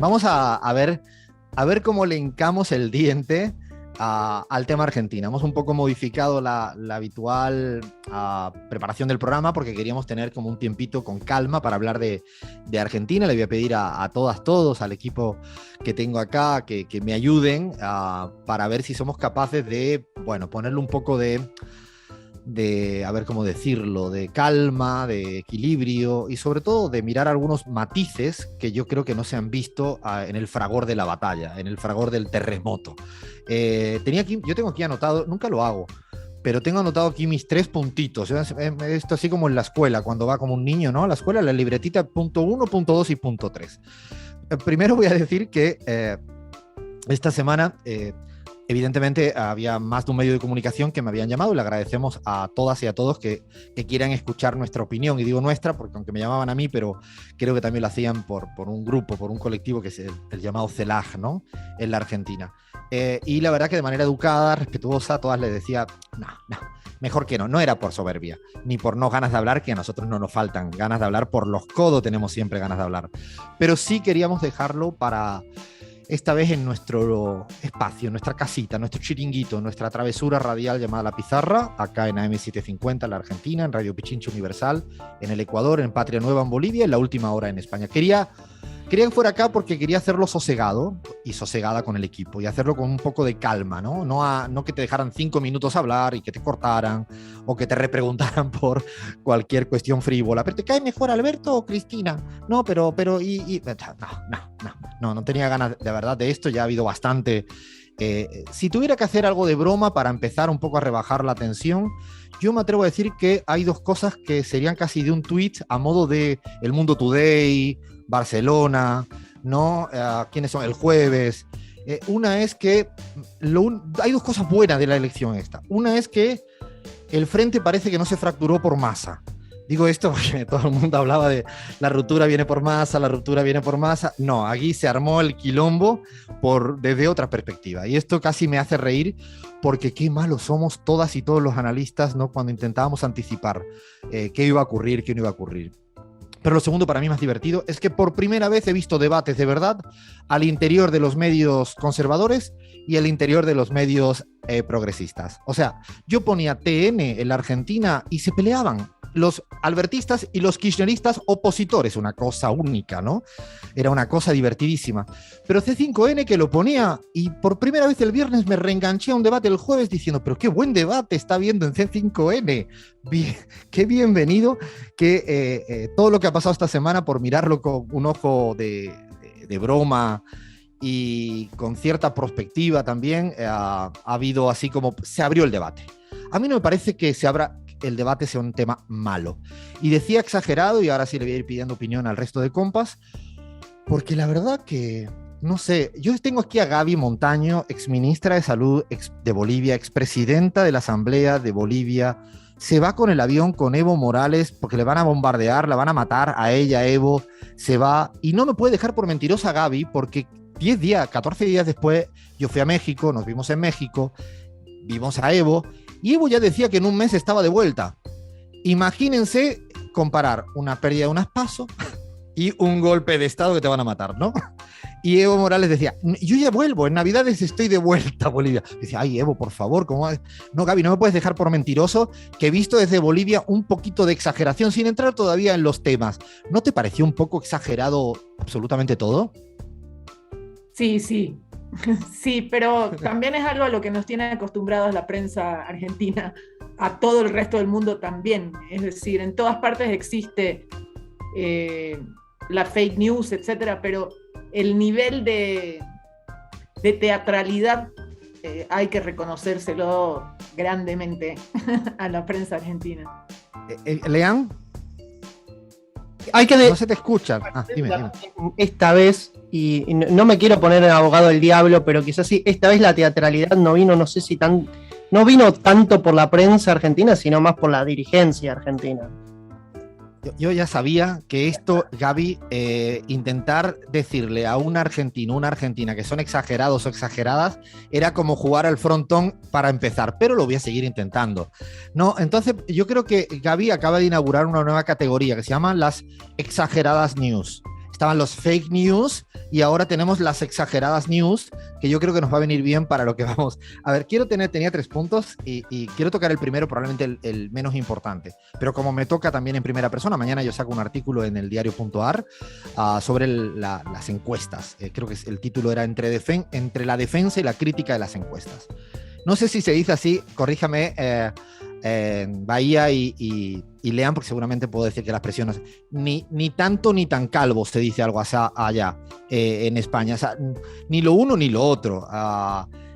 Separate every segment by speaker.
Speaker 1: Vamos a ver cómo le hincamos el diente al tema Argentina. Hemos un poco modificado la habitual preparación del programa porque queríamos tener como un tiempito con calma para hablar de Argentina. Le voy a pedir a todas, todos, al equipo que tengo acá, que me ayuden para ver si somos capaces de, bueno, ponerle un poco de, a ver cómo decirlo, de calma, de equilibrio y sobre todo de mirar algunos matices que yo creo que no se han visto en el fragor de la batalla, en el fragor del terremoto. Yo tengo aquí anotado, nunca lo hago, pero tengo anotado aquí mis 3 puntitos. Esto así como en la escuela, cuando va como un niño, ¿no? A la escuela, la libretita punto 1, punto 2 y punto 3. Primero voy a decir que esta semana... evidentemente había más de un medio de comunicación que me habían llamado y le agradecemos a todas y a todos que quieran escuchar nuestra opinión. Y digo nuestra porque aunque me llamaban a mí, pero creo que también lo hacían por un grupo, por un colectivo que es el llamado CELAG, ¿no? En la Argentina. Y la verdad que de manera educada, respetuosa, a todas les decía, no, mejor que no. No era por soberbia, ni por no ganas de hablar, que a nosotros no nos faltan ganas de hablar, por los codos tenemos siempre ganas de hablar. Pero sí queríamos dejarlo para... esta vez en nuestro espacio, nuestra casita, nuestro chiringuito, nuestra travesura radial llamada La Pizarra, acá en AM750 en la Argentina, en Radio Pichincha Universal, en el Ecuador, en Patria Nueva en Bolivia, en La Última Hora en España. Quería que fuera acá porque quería hacerlo sosegado y sosegada con el equipo y hacerlo con un poco de calma, ¿no? No que te dejaran 5 minutos a hablar y que te cortaran o que te repreguntaran por cualquier cuestión frívola. ¿Pero te cae mejor Alberto o Cristina? No, pero no tenía ganas de verdad de esto, ya ha habido bastante. Si tuviera que hacer algo de broma para empezar un poco a rebajar la tensión, yo me atrevo a decir que hay 2 cosas que serían casi de un tweet a modo de El Mundo Today, Barcelona, ¿no? ¿Quiénes son? El Jueves. Una es que hay 2 cosas buenas de la elección esta. Una es que el frente parece que no se fracturó por Massa. Digo esto porque todo el mundo hablaba de la ruptura viene por Massa, la ruptura viene por Massa. No, aquí se armó el quilombo desde otra perspectiva. Y esto casi me hace reír porque qué malos somos todas y todos los analistas, ¿no? Cuando intentábamos anticipar qué iba a ocurrir, qué no iba a ocurrir. Pero lo segundo, para mí más divertido, es que por primera vez he visto debates de verdad al interior de los medios conservadores y al interior de los medios progresistas. O sea, yo ponía TN en la Argentina y se peleaban los albertistas y los kirchneristas opositores, una cosa única, ¿no? Era una cosa divertidísima. Pero C5N que lo ponía, y por primera vez el viernes me reenganché a un debate el jueves diciendo, pero qué buen debate está viendo en C5N. Qué bienvenido que todo lo que ha pasado esta semana, por mirarlo con un ojo de broma y con cierta perspectiva también, ha habido así como se abrió el debate. A mí no me parece que el debate sea un tema malo. Y decía exagerado, y ahora sí le voy a ir pidiendo opinión al resto de compas, porque la verdad que, no sé, yo tengo aquí a Gaby Montaño, exministra de Salud de Bolivia, expresidenta de la Asamblea de Bolivia, se va con el avión con Evo Morales porque le van a bombardear, la van a matar a ella, Evo, se va, y no me puede dejar por mentirosa Gaby, porque 14 días después, yo fui a México, nos vimos en México, vimos a Evo, y Evo ya decía que en un mes estaba de vuelta. Imagínense comparar una pérdida de unas PASO y un golpe de Estado que te van a matar, ¿no? Y Evo Morales decía, yo ya vuelvo, en Navidades estoy de vuelta a Bolivia. Decía, ay, Evo, por favor, ¿cómo? No, Gaby, no me puedes dejar por mentiroso que he visto desde Bolivia un poquito de exageración, sin entrar todavía en los temas. ¿No te pareció un poco exagerado absolutamente todo?
Speaker 2: Sí. Sí, pero también es algo a lo que nos tiene acostumbrados la prensa argentina, a todo el resto del mundo también. Es decir, en todas partes existe la fake news, etcétera, pero el nivel de teatralidad hay que reconocérselo grandemente a la prensa argentina.
Speaker 1: ¿Lean? No se te escucha. Dime.
Speaker 3: Esta vez, y no me quiero poner el abogado del diablo, pero quizás sí, esta vez la teatralidad no vino tanto por la prensa argentina, sino más por la dirigencia argentina.
Speaker 1: Yo ya sabía que esto, Gaby, intentar decirle a un argentino, una argentina que son exagerados o exageradas, era como jugar al frontón para empezar, pero lo voy a seguir intentando. No, entonces yo creo que Gaby acaba de inaugurar una nueva categoría que se llama las exageradas news. estaban los fake news y ahora tenemos las exageradas news, que yo creo que nos va a venir bien para lo que vamos. A ver, tenía 3 puntos y quiero tocar el primero, probablemente el menos importante, pero como me toca también en primera persona, mañana yo saco un artículo en el diario.ar sobre las encuestas. Creo que el título era entre la defensa y la crítica de las encuestas. No sé si se dice así, corríjame, Bahía y lean, porque seguramente puedo decir que la expresión no es ni tanto ni tan calvo, se dice algo así allá en España, o sea, ni lo uno ni lo otro,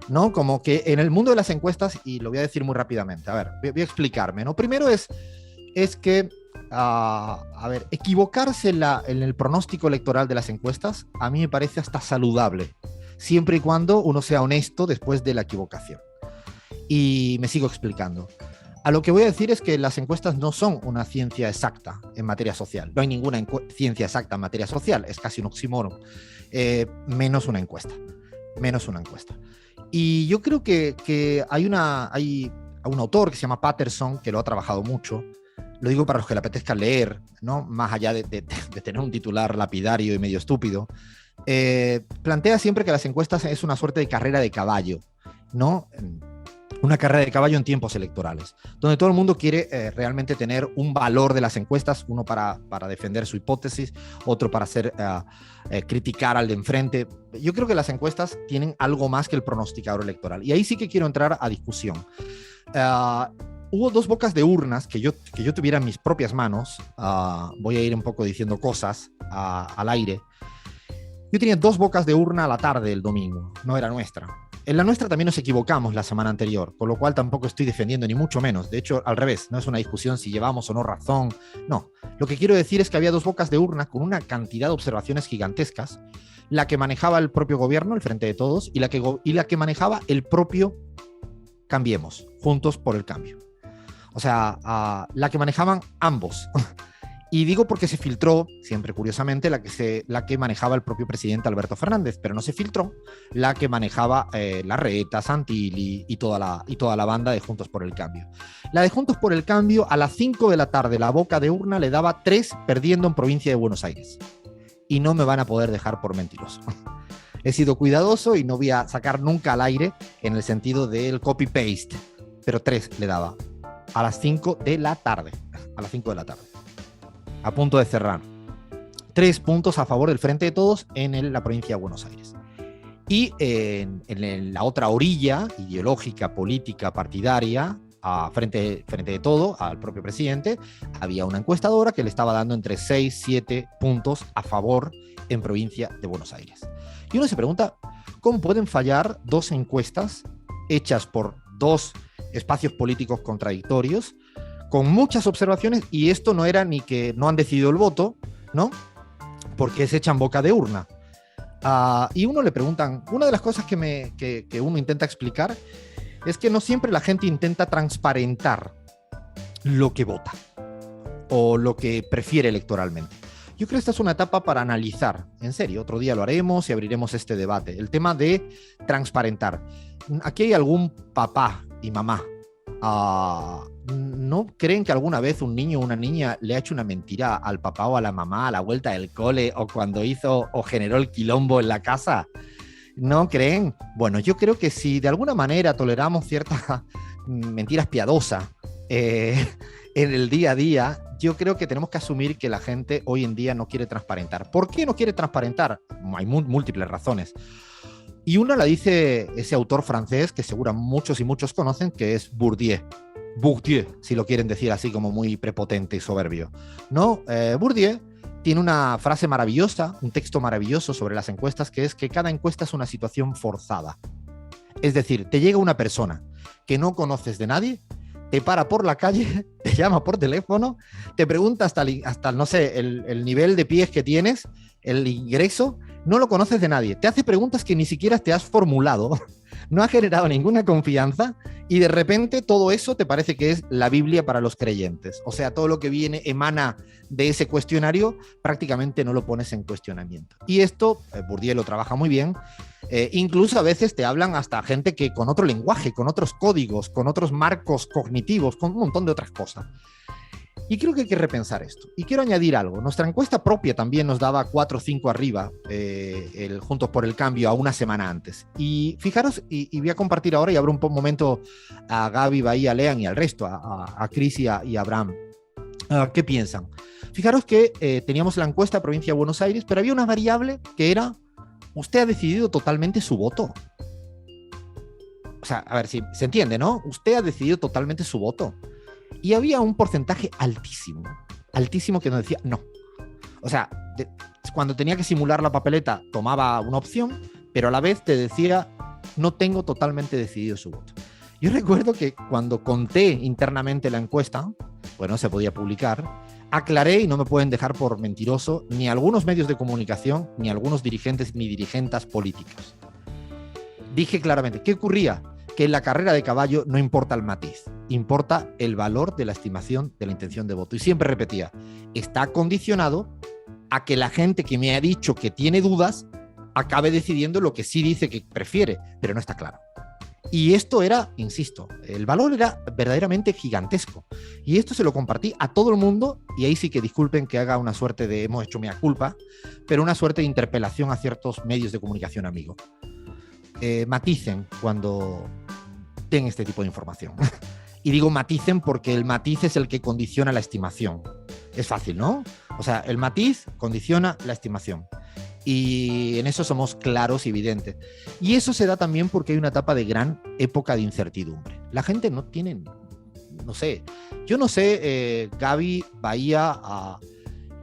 Speaker 1: ¿no? Como que en el mundo de las encuestas, y lo voy a decir muy rápidamente, a ver, voy a explicarme, ¿no? Primero es que, a ver, equivocarse en el pronóstico electoral de las encuestas a mí me parece hasta saludable, siempre y cuando uno sea honesto después de la equivocación. Y me sigo explicando. A lo que voy a decir es que las encuestas no son una ciencia exacta en materia social. No hay ninguna ciencia exacta en materia social, es casi un oxímoron. Menos una encuesta. Y yo creo que hay un autor que se llama Patterson, que lo ha trabajado mucho. Lo digo para los que le apetezca leer, ¿no? Más allá de tener un titular lapidario y medio estúpido. Plantea siempre que las encuestas es una suerte de carrera de caballo, ¿no? Una carrera de caballo en tiempos electorales, donde todo el mundo quiere realmente tener un valor de las encuestas, uno para defender su hipótesis, otro para criticar al de enfrente. Yo creo que las encuestas tienen algo más que el pronosticador electoral, y ahí sí que quiero entrar a discusión. Hubo 2 bocas de urnas que yo tuviera en mis propias manos. Voy a ir un poco diciendo cosas al aire. Yo tenía 2 bocas de urna a la tarde del domingo, no era nuestra. En la nuestra también nos equivocamos la semana anterior, con lo cual tampoco estoy defendiendo ni mucho menos. De hecho, al revés, no es una discusión si llevamos o no razón. No, lo que quiero decir es que había 2 bocas de urna con una cantidad de observaciones gigantescas, la que manejaba el propio gobierno, el Frente de Todos, y la que manejaba el propio Cambiemos, Juntos por el Cambio. O sea, la que manejaban ambos. Y digo porque se filtró, siempre curiosamente, la que manejaba el propio presidente Alberto Fernández, pero no se filtró la que manejaba Larreta, Santilli y toda la banda de Juntos por el Cambio. La de Juntos por el Cambio, a las 5 de la tarde, la boca de urna le daba 3 perdiendo en provincia de Buenos Aires. Y no me van a poder dejar por mentiroso. He sido cuidadoso y no voy a sacar nunca al aire en el sentido del copy-paste, pero 3 le daba a las 5 de la tarde. A las 5 de la tarde. A punto de cerrar. 3 puntos a favor del Frente de Todos en la provincia de Buenos Aires. Y en la otra orilla ideológica, política, partidaria, frente de todo, al propio presidente, había una encuestadora que le estaba dando entre 6 y 7 puntos a favor en provincia de Buenos Aires. Y uno se pregunta, ¿cómo pueden fallar 2 encuestas hechas por 2 espacios políticos contradictorios, con muchas observaciones, y esto no era ni que no han decidido el voto, ¿no? Porque se echan boca de urna. Y uno le preguntan, una de las cosas que uno intenta explicar es que no siempre la gente intenta transparentar lo que vota o lo que prefiere electoralmente. Yo creo que esta es una etapa para analizar, en serio, otro día lo haremos y abriremos este debate, el tema de transparentar. Aquí hay algún papá y mamá. ¿No creen que alguna vez un niño o una niña le ha hecho una mentira al papá o a la mamá a la vuelta del cole o cuando hizo o generó el quilombo en la casa? ¿No creen? Bueno, yo creo que si de alguna manera toleramos ciertas mentiras piadosas en el día a día, yo creo que tenemos que asumir que la gente hoy en día no quiere transparentar. ¿Por qué no quiere transparentar? Hay múltiples razones. Y una la dice ese autor francés que seguro muchos y muchos conocen, que es Bourdieu, si lo quieren decir así como muy prepotente y soberbio, ¿no? Bourdieu tiene una frase maravillosa, un texto maravilloso sobre las encuestas, que es que cada encuesta es una situación forzada. Es decir, te llega una persona que no conoces de nadie, te para por la calle, te llama por teléfono, te pregunta hasta no sé, el nivel de pies que tienes, el ingreso, no lo conoces de nadie, te hace preguntas que ni siquiera te has formulado, no ha generado ninguna confianza y de repente todo eso te parece que es la Biblia para los creyentes. O sea, todo lo que emana de ese cuestionario prácticamente no lo pones en cuestionamiento. Y esto, Bourdieu lo trabaja muy bien. Incluso a veces te hablan hasta gente que con otro lenguaje, con otros códigos, con otros marcos cognitivos, con un montón de otras cosas. Y creo que hay que repensar esto. Y quiero añadir algo. Nuestra encuesta propia también nos daba 4 o 5 arriba, el Juntos por el Cambio, a una semana antes. Y fijaros, y voy a compartir ahora y abro un momento a Gaby, Bahía, Lean y al resto, a Cris y a Abraham. ¿Qué piensan? Fijaros que teníamos la encuesta provincia de Buenos Aires, pero había una variable que era: usted ha decidido totalmente su voto. O sea, a ver si se entiende, ¿no? Usted ha decidido totalmente su voto. Y había un porcentaje altísimo que nos decía no. O sea, cuando tenía que simular la papeleta tomaba una opción, pero a la vez te decía: no tengo totalmente decidido su voto. Yo recuerdo que cuando conté internamente la encuesta, pues no se podía publicar, aclaré, y no me pueden dejar por mentiroso, ni algunos medios de comunicación, ni algunos dirigentes ni dirigentas políticas. Dije claramente, ¿qué ocurría? Que en la carrera de caballo no importa el matiz, importa el valor de la estimación de la intención de voto. Y siempre repetía, está condicionado a que la gente que me ha dicho que tiene dudas acabe decidiendo lo que sí dice que prefiere, pero no está claro. Y esto era, insisto, el valor era verdaderamente gigantesco. Y esto se lo compartí a todo el mundo, y ahí sí que disculpen que haga una suerte de, hemos hecho mea culpa, pero una suerte de interpelación a ciertos medios de comunicación amigos. Maticen cuando den este tipo de información. Y digo maticen porque el matiz es el que condiciona la estimación. Es fácil, ¿no? O sea, el matiz condiciona la estimación. Y en eso somos claros y evidentes. Y eso se da también porque hay una etapa de gran época de incertidumbre. La gente no tiene, no sé, yo no sé, Gaby, Bahía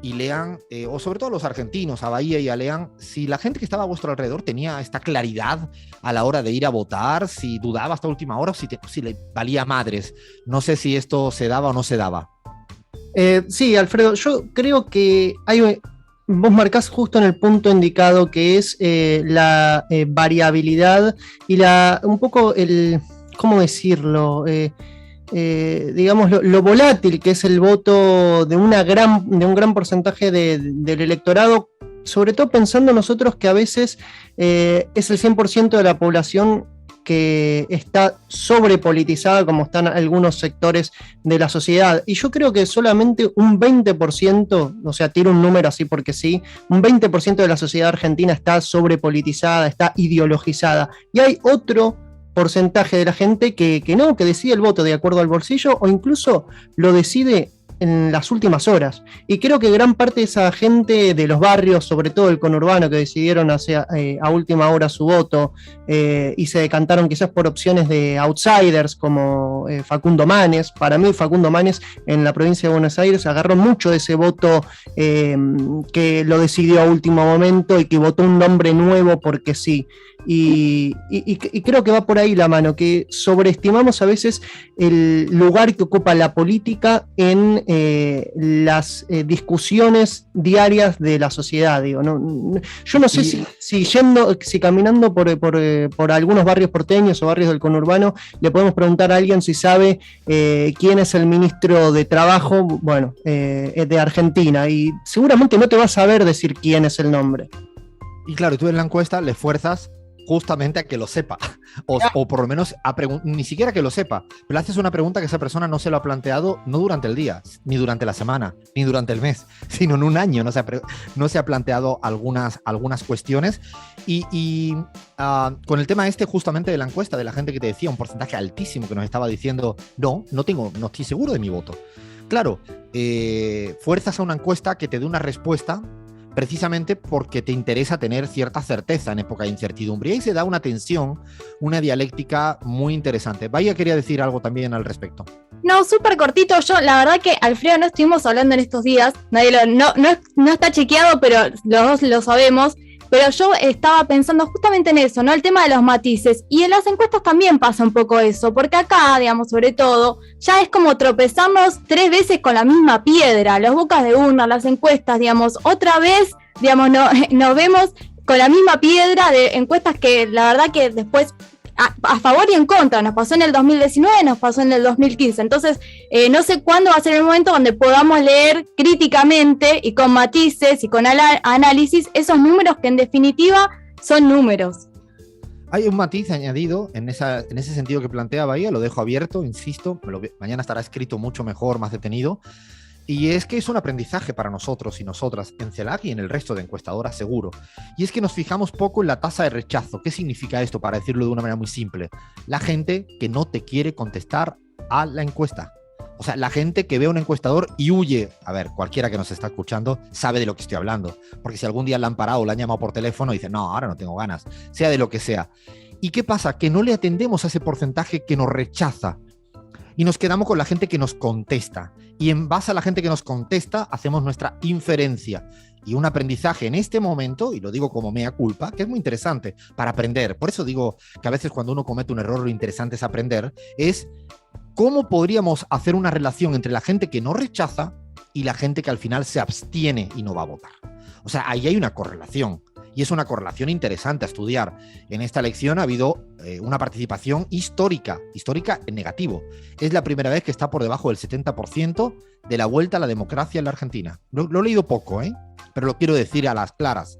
Speaker 1: y Lean, o sobre todo los argentinos, a Bahía y a Lean, si la gente que estaba a vuestro alrededor tenía esta claridad a la hora de ir a votar, si dudaba hasta última hora o si le valía madres. No sé si esto se daba o no se daba.
Speaker 3: Sí, Alfredo, yo creo que vos marcás justo en el punto indicado, que es la variabilidad y un poco ¿cómo decirlo? Digamos, lo volátil que es el voto de un gran porcentje del electorado, sobre todo pensando nosotros que a veces es el 100% de la población que está sobrepolitizada, como están algunos sectores de la sociedad. Y yo creo que solamente un 20%, o sea, tiro un número así porque sí, un 20% de la sociedad argentina está sobrepolitizada, está ideologizada. Y hay otro porcentaje de la gente que no, que decide el voto de acuerdo al bolsillo, o incluso lo decide en las últimas horas. Y creo que gran parte de esa gente de los barrios, sobre todo el conurbano, que decidieron a última hora su voto y se decantaron quizás por opciones de outsiders como Facundo Manes. Para mí Facundo Manes en la provincia de Buenos Aires agarró mucho de ese voto que lo decidió a último momento y que votó un nombre nuevo porque sí. Y creo que va por ahí la mano, que sobreestimamos a veces el lugar que ocupa la política en las discusiones diarias de la sociedad. Digo, yo no sé si caminando por algunos barrios porteños o barrios del conurbano le podemos preguntar a alguien si sabe quién es el ministro de Trabajo, bueno, de Argentina, y seguramente no te vas a saber decir quién es el nombre.
Speaker 1: Y claro, tú en la encuesta le fuerzas justamente a que lo sepa, o por lo menos ni siquiera que lo sepa, pero le haces una pregunta que esa persona no se lo ha planteado, no durante el día, ni durante la semana, ni durante el mes, sino en un año no se ha planteado algunas cuestiones. Y con el tema justamente de la encuesta, de la gente que te decía, un porcentaje altísimo que nos estaba diciendo no estoy seguro de mi voto. Claro, fuerzas a una encuesta que te dé una respuesta precisamente porque te interesa tener cierta certeza en época de incertidumbre. Y ahí se da una tensión, una dialéctica muy interesante. Bahía quería decir algo también al respecto.
Speaker 4: No, súper cortito. Yo, la verdad que Alfredo no estuvimos hablando en estos días. No está chequeado, pero los dos lo sabemos. Pero yo estaba pensando justamente en eso, ¿no? El tema de los matices. Y en las encuestas también pasa un poco eso, porque acá, digamos, sobre todo, ya es como tropezarnos 3 veces con la misma piedra. Las bocas de urna, las encuestas, digamos, otra vez, digamos, nos vemos con la misma piedra de encuestas que la verdad que después a favor y en contra, nos pasó en el 2019, nos pasó en el 2015, entonces no sé cuándo va a ser el momento donde podamos leer críticamente y con matices y con análisis esos números que en definitiva son números.
Speaker 1: Hay un matiz añadido en ese sentido que plantea Bahía, lo dejo abierto, insisto, mañana estará escrito mucho mejor, más detenido, Y es que es un aprendizaje para nosotros y nosotras, en CELAC y en el resto de encuestadoras seguro. Y es que nos fijamos poco en la tasa de rechazo. ¿Qué significa esto? Para decirlo de una manera muy simple. La gente que no te quiere contestar a la encuesta. O sea, la gente que ve a un encuestador y huye. A ver, cualquiera que nos está escuchando sabe de lo que estoy hablando. Porque si algún día le han parado o le han llamado por teléfono y dice, no, ahora no tengo ganas. Sea de lo que sea. ¿Y qué pasa? Que no le atendemos a ese porcentaje que nos rechaza. Y nos quedamos con la gente que nos contesta. Y en base a la gente que nos contesta, hacemos nuestra inferencia. Y un aprendizaje en este momento, y lo digo como mea culpa, que es muy interesante para aprender. Por eso digo que a veces cuando uno comete un error, lo interesante es aprender, es cómo podríamos hacer una relación entre la gente que no rechaza y la gente que al final se abstiene y no va a votar. O sea, ahí hay una correlación. Y es una correlación interesante a estudiar. En esta elección ha habido una participación histórica en negativo. Es la primera vez que está por debajo del 70% de la vuelta a la democracia en la Argentina. Lo he leído poco, pero lo quiero decir a las claras.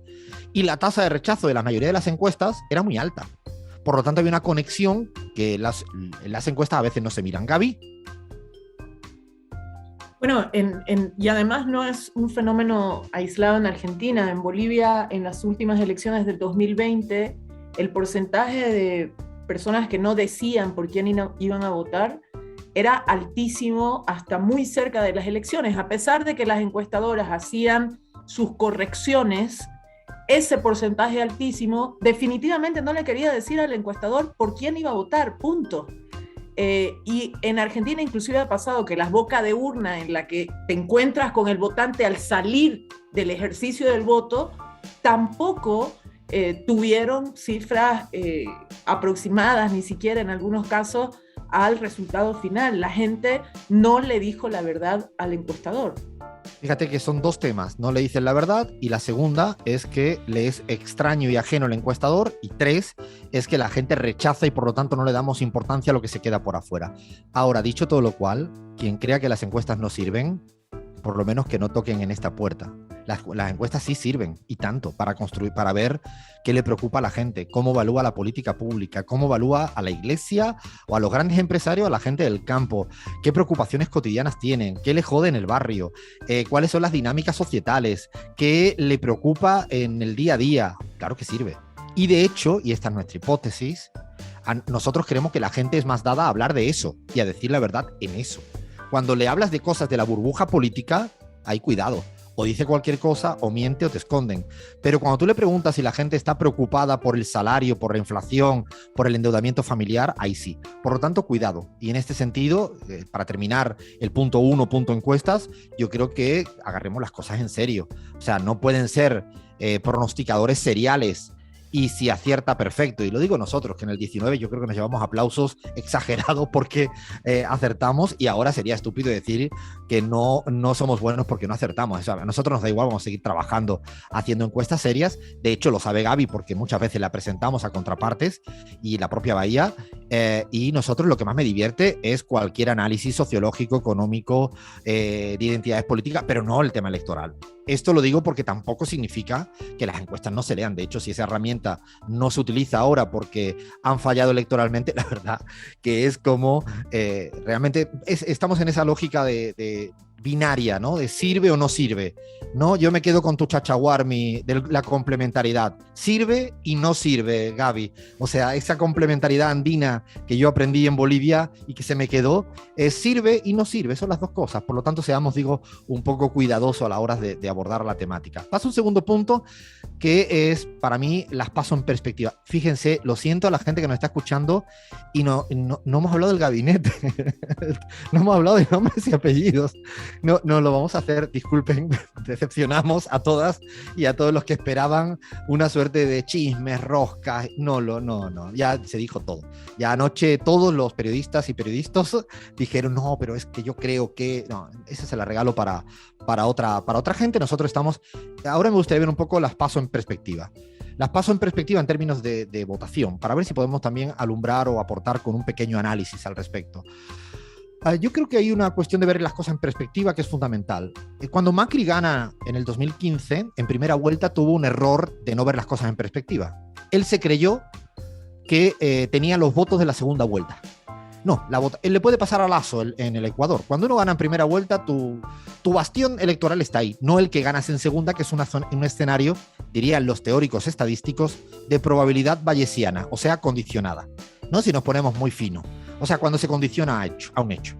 Speaker 1: Y la tasa de rechazo de la mayoría de las encuestas era muy alta. Por lo tanto, había una conexión que las encuestas a veces no se miran. Gaby.
Speaker 2: Bueno, y además no es un fenómeno aislado en Argentina. En Bolivia, en las últimas elecciones del 2020, el porcentaje de personas que no decían por quién iban a votar era altísimo hasta muy cerca de las elecciones. A pesar de que las encuestadoras hacían sus correcciones, ese porcentaje altísimo definitivamente no le quería decir al encuestador por quién iba a votar, punto. Y en Argentina inclusive ha pasado que las bocas de urna en la que te encuentras con el votante al salir del ejercicio del voto tampoco tuvieron cifras aproximadas, ni siquiera en algunos casos, al resultado final. La gente no le dijo la verdad al encuestador.
Speaker 1: Fíjate que son dos temas, no le dicen la verdad, y la segunda es que le es extraño y ajeno el encuestador, y tres, es que la gente rechaza y por lo tanto no le damos importancia a lo que se queda por afuera. Ahora, dicho todo lo cual, quien crea que las encuestas no sirven, por lo menos que no toquen en esta puerta. Las encuestas sí sirven, y tanto, para construir, para ver qué le preocupa a la gente, cómo evalúa la política pública, cómo evalúa a la iglesia o a los grandes empresarios, a la gente del campo, qué preocupaciones cotidianas tienen, qué le jode en el barrio, cuáles son las dinámicas societales, qué le preocupa en el día a día. Claro que sirve. Y de hecho, y esta es nuestra hipótesis, nosotros creemos que la gente es más dada a hablar de eso y a decir la verdad en eso. Cuando le hablas de cosas de la burbuja política, hay cuidado. O dice cualquier cosa, o miente, o te esconden. Pero cuando tú le preguntas si la gente está preocupada por el salario, por la inflación, por el endeudamiento familiar, ahí sí. Por lo tanto, cuidado. Y en este sentido, para terminar el punto 1, punto encuestas, yo creo que agarremos las cosas en serio. O sea, no pueden ser pronosticadores seriales. Y si acierta, perfecto. Y lo digo nosotros, que en el 19 yo creo que nos llevamos aplausos exagerados porque acertamos, y ahora sería estúpido decir que no somos buenos porque no acertamos. O sea, a nosotros nos da igual, vamos a seguir trabajando, haciendo encuestas serias. De hecho, lo sabe Gaby porque muchas veces la presentamos a contrapartes y la propia Bahía. Y nosotros lo que más me divierte es cualquier análisis sociológico, económico, de identidades políticas, pero no el tema electoral. Esto lo digo porque tampoco significa que las encuestas no se lean. De hecho, si esa herramienta no se utiliza ahora porque han fallado electoralmente, la verdad que es como realmente estamos en esa lógica de binaria, ¿no? De sirve o no sirve, ¿no? Yo me quedo con tu chachaguarmi de la complementariedad. Sirve y no sirve, Gaby. O sea, esa complementariedad andina que yo aprendí en Bolivia y que se me quedó, sirve y no sirve, son las dos cosas. Por lo tanto, seamos, digo, un poco cuidadosos a la hora de abordar la temática. Paso a un segundo punto, que es, para mí, las paso en perspectiva. Fíjense, lo siento a la gente que nos está escuchando y no hemos hablado del gabinete. No hemos hablado de nombres y apellidos. No lo vamos a hacer, disculpen, decepcionamos a todas y a todos los que esperaban una suerte de chismes, roscas. No, ya se dijo todo. Ya anoche todos los periodistas y periodistas dijeron, no, pero es que yo creo que... No, esa se la regalo para otra gente. Nosotros estamos... Ahora me gustaría ver un poco las paso en perspectiva. Las paso en perspectiva en términos de votación, para ver si podemos también alumbrar o aportar con un pequeño análisis al respecto. Yo creo que hay una cuestión de ver las cosas en perspectiva que es fundamental. Cuando Macri gana en el 2015, en primera vuelta tuvo un error de no ver las cosas en perspectiva. Él se creyó que tenía los votos de la segunda vuelta. No, le puede pasar a Lasso en el Ecuador. Cuando uno gana en primera vuelta, tu bastión electoral está ahí, no el que ganas en segunda, que es un escenario, dirían los teóricos estadísticos, de probabilidad bayesiana, o sea, condicionada, ¿no? Si nos ponemos muy fino. O sea, cuando se condiciona a un hecho.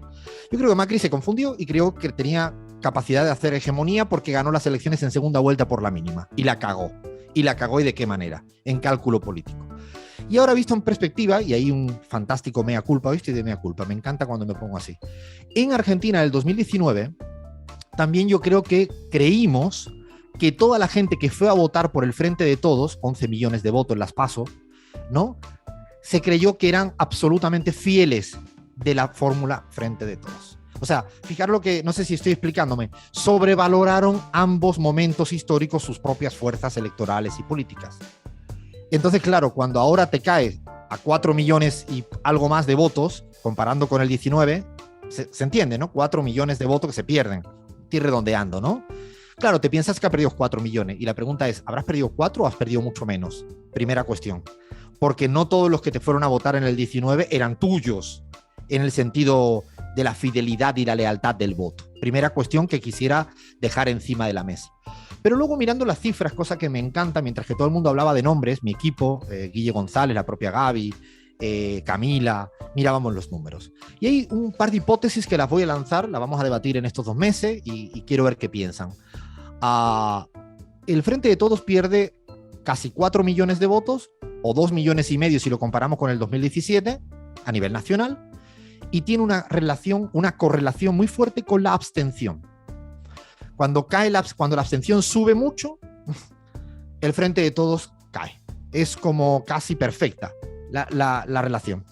Speaker 1: Yo creo que Macri se confundió y creo que tenía capacidad de hacer hegemonía porque ganó las elecciones en segunda vuelta por la mínima. Y la cagó. ¿Y de qué manera? En cálculo político. Y ahora visto en perspectiva, y hay un fantástico mea culpa, hoy estoy de mea culpa, me encanta cuando me pongo así. En Argentina, del 2019, también yo creo que creímos que toda la gente que fue a votar por el Frente de Todos, 11 millones de votos en las PASO, ¿no? Se creyó que eran absolutamente fieles de la fórmula Frente de Todos. O sea, fijar lo que, no sé si estoy explicándome, sobrevaloraron ambos momentos históricos sus propias fuerzas electorales y políticas. Entonces, claro, cuando ahora te caes a 4 millones y algo más de votos, comparando con el 19, se entiende, ¿no? 4 millones de votos que se pierden, estoy redondeando, ¿no? Claro, te piensas que has perdido 4 millones y la pregunta es, ¿habrás perdido 4 o has perdido mucho menos? Primera cuestión. Porque no todos los que te fueron a votar en el 19 eran tuyos, en el sentido de la fidelidad y la lealtad del voto. Primera cuestión que quisiera dejar encima de la mesa. Pero luego mirando las cifras, cosa que me encanta, mientras que todo el mundo hablaba de nombres, mi equipo, Guille González, la propia Gaby, Camila, mirábamos los números. Y hay un par de hipótesis que las voy a lanzar, las vamos a debatir en estos 2 meses y quiero ver qué piensan. El Frente de Todos pierde casi 4 millones de votos, o 2 millones y medio si lo comparamos con el 2017, a nivel nacional, y tiene una correlación muy fuerte con la abstención. Cuando la abstención sube mucho, el Frente de Todos cae. Es como casi perfecta la relación.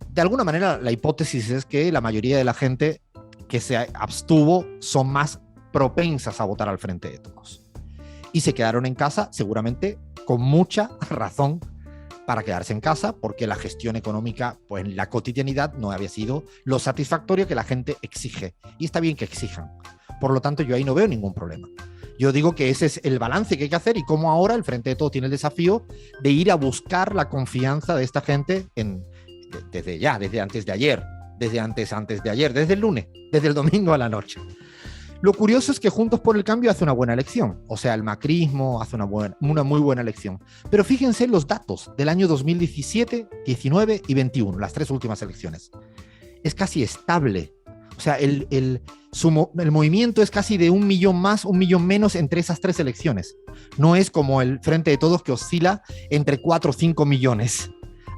Speaker 1: De alguna manera, la hipótesis es que la mayoría de la gente que se abstuvo son más propensas a votar al Frente de Todos. Y se quedaron en casa, seguramente con mucha razón para quedarse en casa, porque la gestión económica, pues en la cotidianidad no había sido lo satisfactorio que la gente exige. Y está bien que exijan. Por lo tanto, yo ahí no veo ningún problema. Yo digo que ese es el balance que hay que hacer y cómo ahora el Frente de Todos tiene el desafío de ir a buscar la confianza de esta gente desde antes de ayer, desde el lunes, desde el domingo a la noche. Lo curioso es que Juntos por el Cambio hace una buena elección, o sea, el macrismo hace una muy buena elección. Pero fíjense los datos del año 2017, 19 y 21, las 3 últimas elecciones. Es casi estable. O sea, el movimiento es casi de 1 millón más, 1 millón menos entre esas 3 elecciones. No es como el Frente de Todos que oscila entre 4 o 5 millones.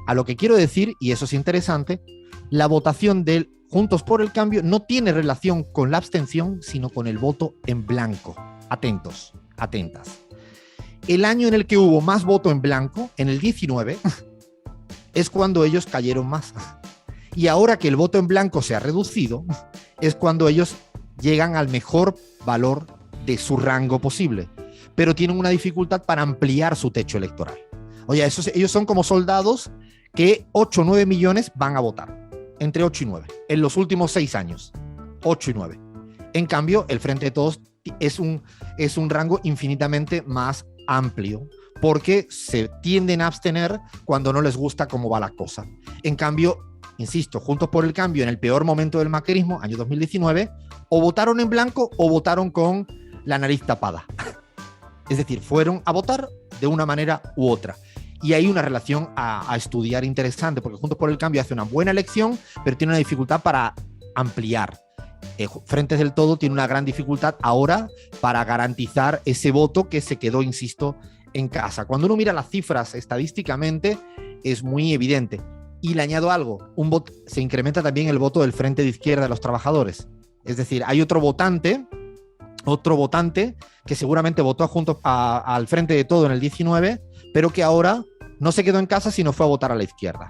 Speaker 1: A lo que quiero decir, y eso es interesante, la votación del Juntos por el Cambio no tiene relación con la abstención, sino con el voto en blanco. Atentos, atentas. El año en el que hubo más voto en blanco, en el 19, es cuando ellos cayeron más. Y ahora que el voto en blanco se ha reducido, es cuando ellos llegan al mejor valor de su rango posible. Pero tienen una dificultad para ampliar su techo electoral. Oye, ellos son como soldados que 8 o 9 millones van a votar. Entre 8 y 9. En los últimos 6 años. 8 y 9. En cambio, el Frente de Todos es un rango infinitamente más amplio, porque se tienden a abstener cuando no les gusta cómo va la cosa. En cambio, insisto, Juntos por el Cambio, en el peor momento del macrismo, año 2019, o votaron en blanco o votaron con la nariz tapada. Es decir, fueron a votar de una manera u otra. Y hay una relación a estudiar interesante, porque Juntos por el Cambio hace una buena elección, pero tiene una dificultad para ampliar. Frente del Todo tiene una gran dificultad ahora para garantizar ese voto que se quedó, insisto, en casa. Cuando uno mira las cifras estadísticamente, es muy evidente. Y le añado algo, se incrementa también el voto del Frente de Izquierda de los Trabajadores. Es decir, hay otro votante que seguramente votó al Frente de Todo en el 19, pero que ahora no se quedó en casa, sino fue a votar a la izquierda.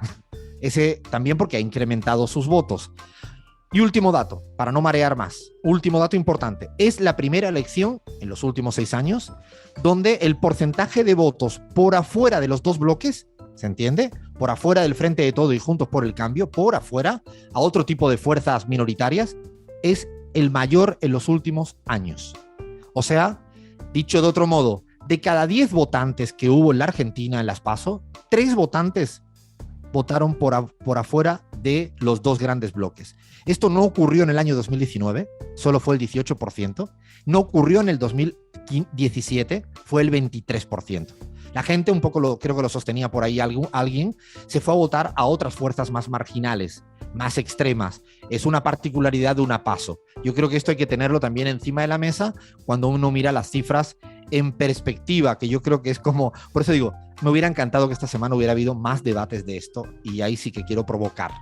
Speaker 1: Ese también porque ha incrementado sus votos. Y último dato, para no marear más, último dato importante, es la primera elección en los últimos 6 años donde el porcentaje de votos por afuera de los 2 bloques, ¿se entiende? Por afuera del Frente de Todo y Juntos por el Cambio, por afuera, a otro tipo de fuerzas minoritarias, es el mayor en los últimos años. O sea, dicho de otro modo, de cada 10 votantes que hubo en la Argentina en las PASO, 3 votantes votaron por afuera de los dos grandes bloques. Esto no ocurrió en el año 2019, solo fue el 18%. No ocurrió en el 2017, fue el 23%. La gente un poco, creo que lo sostenía por ahí alguien, se fue a votar a otras fuerzas más marginales, más extremas. Es una particularidad de una PASO. Yo creo que esto hay que tenerlo también encima de la mesa cuando uno mira las cifras en perspectiva, que yo creo que es como, por eso digo, me hubiera encantado que esta semana hubiera habido más debates de esto, y ahí sí que quiero provocar.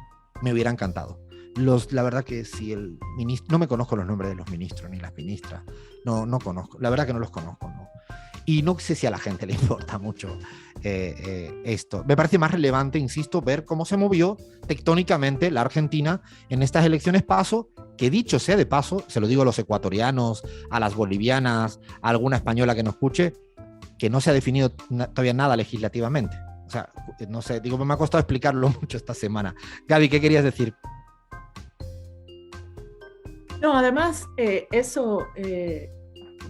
Speaker 1: Me hubiera encantado. La verdad que si el ministro, no me conozco los nombres de los ministros ni las ministras, no conozco, la verdad que no los conozco, no. Y no sé si a la gente le importa mucho esto. Me parece más relevante, insisto, ver cómo se movió tectónicamente la Argentina en estas elecciones PASO, que dicho sea de paso, se lo digo a los ecuatorianos, a las bolivianas, a alguna española que nos escuche, que no se ha definido todavía nada legislativamente. O sea, no sé, digo, me ha costado explicarlo mucho esta semana. Gaby, ¿qué querías decir?
Speaker 2: No, además,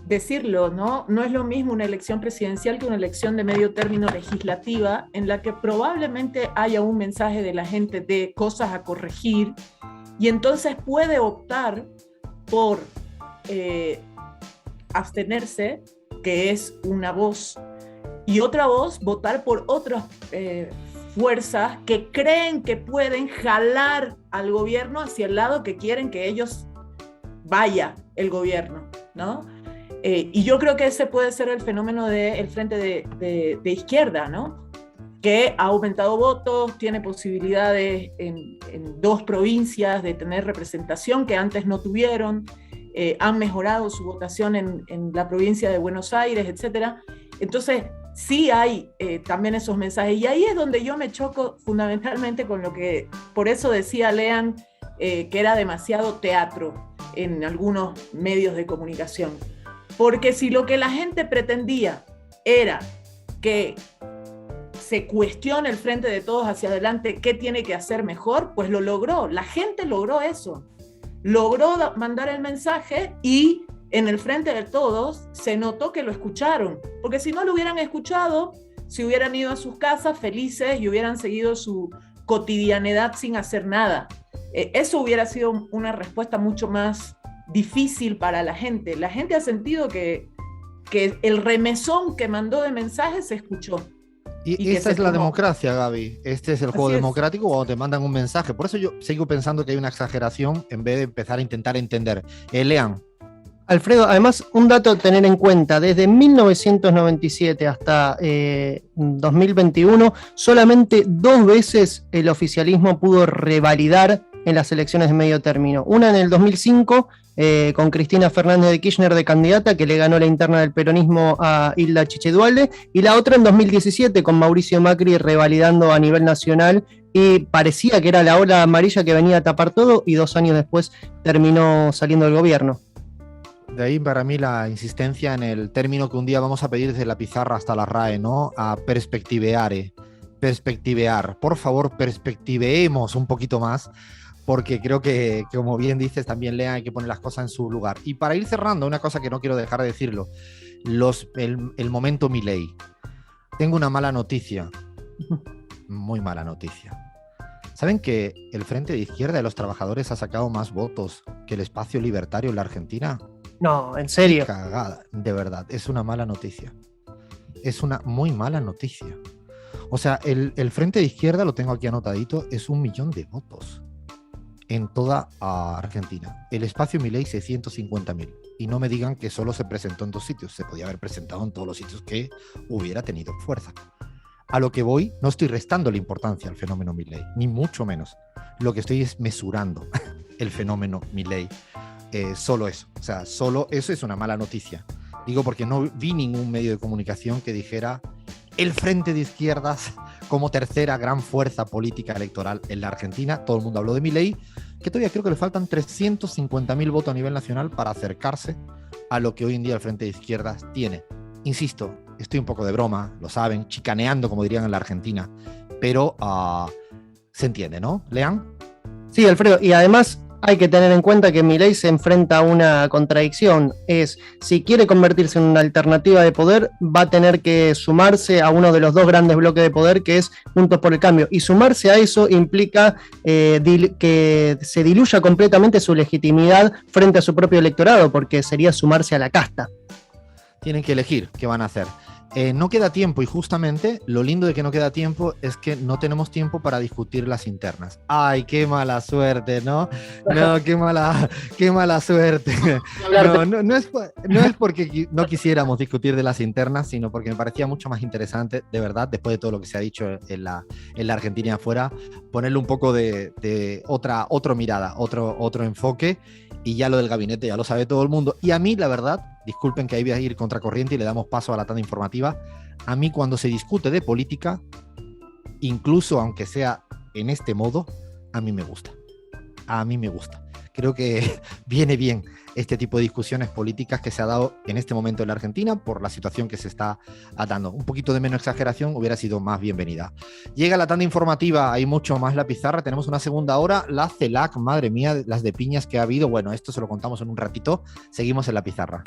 Speaker 2: decirlo, ¿no? No es lo mismo una elección presidencial que una elección de medio término legislativa, en la que probablemente haya un mensaje de la gente de cosas a corregir, y entonces puede optar por abstenerse, que es una voz, y otra voz votar por otras fuerzas que creen que pueden jalar al gobierno hacia el lado que quieren que ellos vaya el gobierno, ¿no? Y yo creo que ese puede ser el fenómeno del frente de izquierda, ¿no? Que ha aumentado votos, tiene posibilidades en 2 provincias de tener representación que antes no tuvieron, han mejorado su votación en la provincia de Buenos Aires, etc. Entonces, sí hay también esos mensajes. Y ahí es donde yo me choco fundamentalmente con lo que, por eso decía Lean, que era demasiado teatro en algunos medios de comunicación. Porque si lo que la gente pretendía era que se cuestione el frente de todos hacia adelante, qué tiene que hacer mejor, pues lo logró. La gente logró eso. Logró mandar el mensaje, y en el frente de todos se notó que lo escucharon. Porque si no lo hubieran escuchado, si hubieran ido a sus casas felices y hubieran seguido su cotidianidad sin hacer nada. Eso hubiera sido una respuesta mucho más difícil para la gente. La gente ha sentido que el remesón que mandó de mensajes se escuchó.
Speaker 1: Y esta es la democracia, Gaby. Este es el juego democrático cuando te mandan un mensaje. Por eso yo sigo pensando que hay una exageración en vez de empezar a intentar entender. Lean.
Speaker 3: Alfredo, además, un dato a tener en cuenta: desde 1997 hasta 2021, solamente 2 veces el oficialismo pudo revalidar en las elecciones de medio término. Una en el 2005, con Cristina Fernández de Kirchner de candidata, que le ganó la interna del peronismo a Hilda Chiche-Duhalde, y la otra en 2017, con Mauricio Macri revalidando a nivel nacional, y parecía que era la ola amarilla que venía a tapar todo, y 2 años después terminó saliendo del gobierno.
Speaker 1: De ahí para mí la insistencia en el término que un día vamos a pedir desde la pizarra hasta la RAE, ¿no? A perspectiveare. Perspectivear. Por favor, perspectiveemos un poquito más, porque creo que, como bien dices, también Lean, hay que poner las cosas en su lugar. Y para ir cerrando, una cosa que no quiero dejar de decirlo, el momento Milei. Tengo una mala noticia, muy mala noticia. ¿Saben que el Frente de Izquierda de los Trabajadores ha sacado más votos que el Espacio Libertario en la Argentina?
Speaker 3: No, en serio.
Speaker 1: Cagada, de verdad, es una mala noticia. Es una muy mala noticia. O sea, el Frente de Izquierda, lo tengo aquí anotadito, es 1 millón de votos en toda Argentina. El Espacio Milei 650.000. Y no me digan que solo se presentó en 2 sitios. Se podía haber presentado en todos los sitios que hubiera tenido fuerza. A lo que voy, no estoy restando la importancia al fenómeno Milei, ni mucho menos. Lo que estoy es mesurando el fenómeno Milei. Solo eso. O sea, solo eso es una mala noticia. Digo porque no vi ningún medio de comunicación que dijera el Frente de Izquierdas como tercera gran fuerza política electoral en la Argentina. Todo el mundo habló de Milei, que todavía creo que le faltan 350.000 votos a nivel nacional para acercarse a lo que hoy en día el Frente de Izquierdas tiene. Insisto, estoy un poco de broma, lo saben, chicaneando, como dirían en la Argentina, pero se entiende, ¿no? ¿Lean?
Speaker 3: Sí, Alfredo, y además hay que tener en cuenta que Milei se enfrenta a una contradicción. Si quiere convertirse en una alternativa de poder, va a tener que sumarse a uno de los dos grandes bloques de poder, que es Juntos por el Cambio. Y sumarse a eso implica que se diluya completamente su legitimidad frente a su propio electorado, porque sería sumarse a la casta.
Speaker 1: Tienen que elegir qué van a hacer. No queda tiempo, y justamente lo lindo de que no queda tiempo es que no tenemos tiempo para discutir las internas. ¡Ay, qué mala suerte!, ¿no? No, qué mala suerte. No es porque no quisiéramos discutir de las internas, sino porque me parecía mucho más interesante, de verdad, después de todo lo que se ha dicho en la Argentina y afuera, ponerle un poco de otra mirada, otro enfoque, y ya lo del gabinete ya lo sabe todo el mundo. Y a mí, la verdad, disculpen que ahí voy a ir contracorriente y le damos paso a la tanda informativa, a mí cuando se discute de política, incluso aunque sea en este modo, a mí me gusta. A mí me gusta. Creo que viene bien este tipo de discusiones políticas que se ha dado en este momento en la Argentina por la situación que se está dando. Un poquito de menos exageración hubiera sido más bienvenida. Llega la tanda informativa, hay mucho más la pizarra, tenemos una segunda hora, la CELAC, madre mía, las de piñas que ha habido. Bueno, esto se lo contamos en un ratito, seguimos en la pizarra.